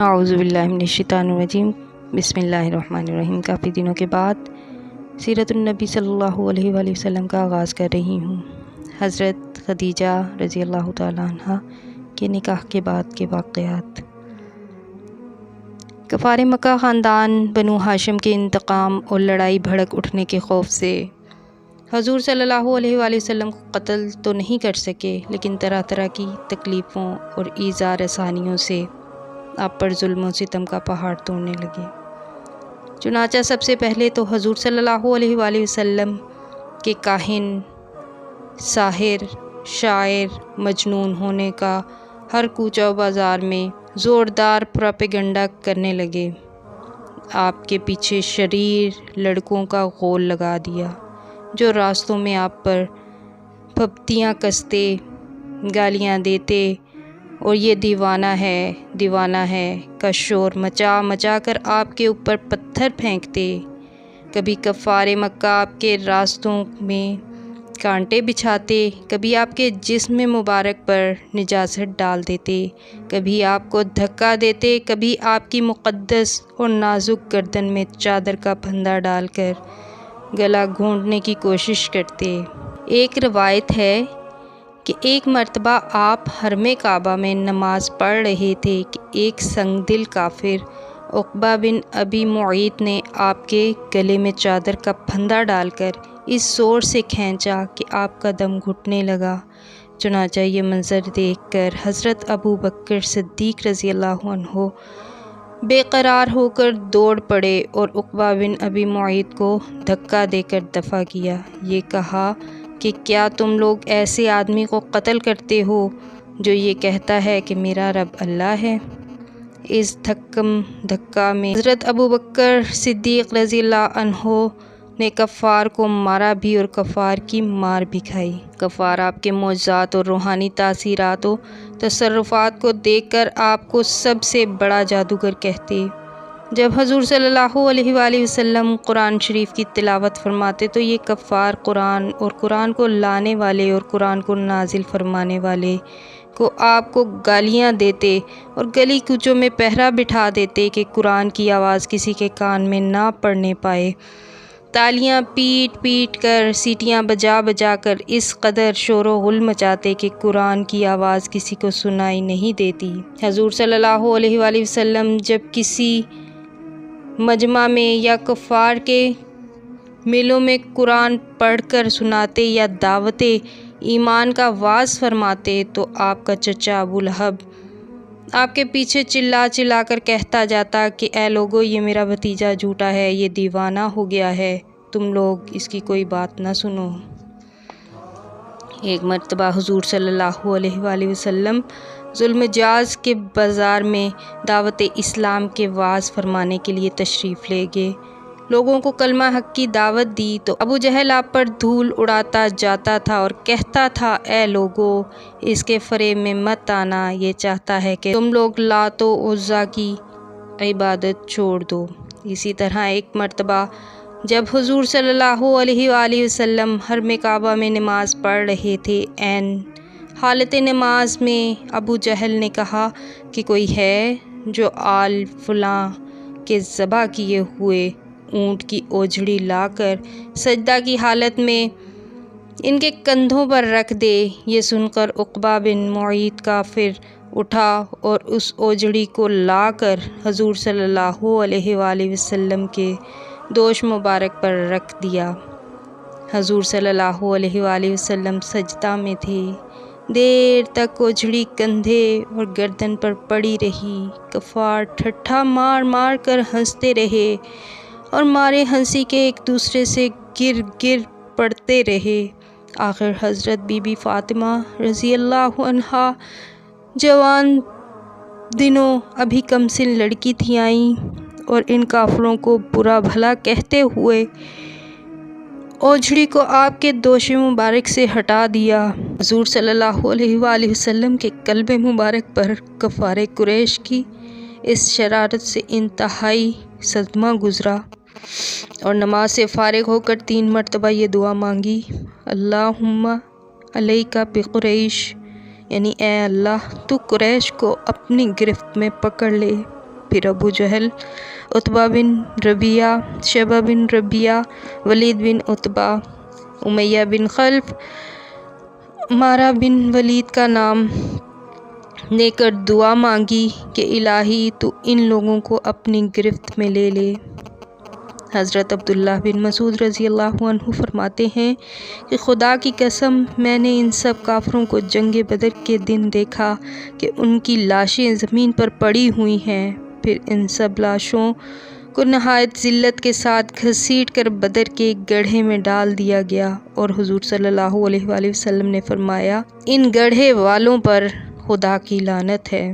اعوذ باللہ من الشیطان الرجیم، بسم اللہ الرحمن الرحیم۔ کافی دنوں کے بعد سیرت النبی صلی اللہ علیہ وآلہ وسلم کا آغاز کر رہی ہوں۔ حضرت خدیجہ رضی اللہ تعالیٰ عنہ کے نکاح کے بعد کے واقعات۔ کفار مکہ خاندان بنو ہاشم کے انتقام اور لڑائی بھڑک اٹھنے کے خوف سے حضور صلی اللہ علیہ وآلہ وسلم کو قتل تو نہیں کر سکے، لیکن طرح طرح کی تکلیفوں اور ایذا رسانیوں سے آپ پر ظلم و ستم کا پہاڑ توڑنے لگے۔ چنانچہ سب سے پہلے تو حضور صلی اللہ علیہ وآلہ وسلم کے کاہن، ساحر، شاعر، مجنون ہونے کا ہر کوچہ و بازار میں زوردار پروپیگنڈا کرنے لگے۔ آپ کے پیچھے شریر لڑکوں کا غول لگا دیا، جو راستوں میں آپ پر پھپتیاں کستے، گالیاں دیتے اور یہ دیوانہ ہے کا شور مچا مچا کر آپ کے اوپر پتھر پھینکتے۔ کبھی کفار مکہ آپ کے راستوں میں کانٹے بچھاتے، کبھی آپ کے جسم مبارک پر نجاست ڈال دیتے، کبھی آپ کو دھکا دیتے، کبھی آپ کی مقدس اور نازک گردن میں چادر کا پھندا ڈال کر گلا گھونٹنے کی کوشش کرتے۔ ایک روایت ہے کہ ایک مرتبہ آپ حرم کعبہ میں نماز پڑھ رہے تھے کہ ایک سنگ دل کافر عقبہ بن ابی معیط نے آپ کے گلے میں چادر کا پھندا ڈال کر اس زور سے کھینچا کہ آپ کا دم گھٹنے لگا۔ چنانچہ یہ منظر دیکھ کر حضرت ابو بکر صدیق رضی اللہ عنہ بے قرار ہو کر دوڑ پڑے اور عقبہ بن ابی معیط کو دھکا دے کر دفع کیا۔ یہ کہا کہ کیا تم لوگ ایسے آدمی کو قتل کرتے ہو جو یہ کہتا ہے کہ میرا رب اللہ ہے؟ اس دھکا میں حضرت ابو بکر صدیق رضی اللہ عنہ نے کفار کو مارا بھی اور کفار کی مار بھی کھائی۔ کفار آپ کے معجزات اور روحانی تاثیرات و تصرفات کو دیکھ کر آپ کو سب سے بڑا جادوگر کہتے۔ جب حضور صلی اللہ علیہ وآلہ وسلم قرآن شریف کی تلاوت فرماتے تو یہ کفار قرآن اور قرآن کو لانے والے اور قرآن کو نازل فرمانے والے کو آپ کو گالیاں دیتے اور گلی کوچوں میں پہرا بٹھا دیتے کہ قرآن کی آواز کسی کے کان میں نہ پڑنے پائے۔ تالیاں پیٹ پیٹ کر، سیٹیاں بجا بجا کر اس قدر شور و غل مچاتے کہ قرآن کی آواز کسی کو سنائی نہیں دیتی۔ حضور صلی اللہ علیہ وآلہ وسلم جب کسی مجمع میں یا کفار کے میلوں میں قرآن پڑھ کر سناتے یا دعوت ایمان کا وعظ فرماتے تو آپ کا چچا ابو لہب آپ کے پیچھے چلا چلا کر کہتا جاتا کہ اے لوگو، یہ میرا بھتیجا جھوٹا ہے، یہ دیوانہ ہو گیا ہے، تم لوگ اس کی کوئی بات نہ سنو۔ ایک مرتبہ حضور صلی اللہ علیہ وآلہ وسلم ذوالمجاز کے بازار میں دعوت اسلام کے وعظ فرمانے کے لیے تشریف لے گئے۔ لوگوں کو کلمہ حق کی دعوت دی تو ابو جہل آپ پر دھول اڑاتا جاتا تھا اور کہتا تھا، اے لوگو، اس کے فریب میں مت آنا، یہ چاہتا ہے کہ تم لوگ لات و عزیٰ کی عبادت چھوڑ دو۔ اسی طرح ایک مرتبہ جب حضور صلی اللہ علیہ وآلہ وسلم حرم کعبہ میں نماز پڑھ رہے تھے، عین حالت نماز میں ابو جہل نے کہا کہ کوئی ہے جو آل فلاں کے ذبح کیے ہوئے اونٹ کی اوجھڑی لا کر سجدہ کی حالت میں ان کے کندھوں پر رکھ دے۔ یہ سن کر عقبہ بن معیط کافر اٹھا اور اس اوجھڑی کو لا کر حضور صلی اللہ علیہ وآلہ وسلم کے دوش مبارک پر رکھ دیا۔ حضور صلی اللہ علیہ وآلہ وسلم سجدہ میں تھے۔ دیر تک اوجھڑی کندھے اور گردن پر پڑی رہی۔ کفار ٹھٹھا مار مار کر ہنستے رہے اور مارے ہنسی کے ایک دوسرے سے گر گر پڑتے رہے۔ آخر حضرت بی بی فاطمہ رضی اللہ عنہا جوان دنوں ابھی کم سن لڑکی تھی، آئیں اور ان کافروں کو برا بھلا کہتے ہوئے اوجھڑی کو آپ کے دوش مبارک سے ہٹا دیا۔ حضور صلی اللہ علیہ وآلہ وسلم کے قلب مبارک پر کفار قریش کی اس شرارت سے انتہائی صدمہ گزرا اور نماز سے فارغ ہو کر 3 مرتبہ یہ دعا مانگی، اللہم علیک بقریش، یعنی اے اللہ تو قریش کو اپنی گرفت میں پکڑ لے۔ پھر ابو جہل، عتبہ بن ربیعہ، شیبہ بن ربیعہ، ولید بن عتبہ، امیہ بن خلف، عمارہ بن ولید کا نام لے کر دعا مانگی کہ الہی تو ان لوگوں کو اپنی گرفت میں لے لے۔ حضرت عبداللہ بن مسعود رضی اللہ عنہ فرماتے ہیں کہ خدا کی قسم میں نے ان سب کافروں کو جنگ بدر کے دن دیکھا کہ ان کی لاشیں زمین پر پڑی ہوئی ہیں، پھر ان سب لاشوں کو نہایت ذلت کے ساتھ گھسیٹ کر بدر کے ایک گڑھے میں ڈال دیا گیا، اور حضور صلی اللہ علیہ وآلہ وسلم نے فرمایا ان گڑھے والوں پر خدا کی لعنت ہے۔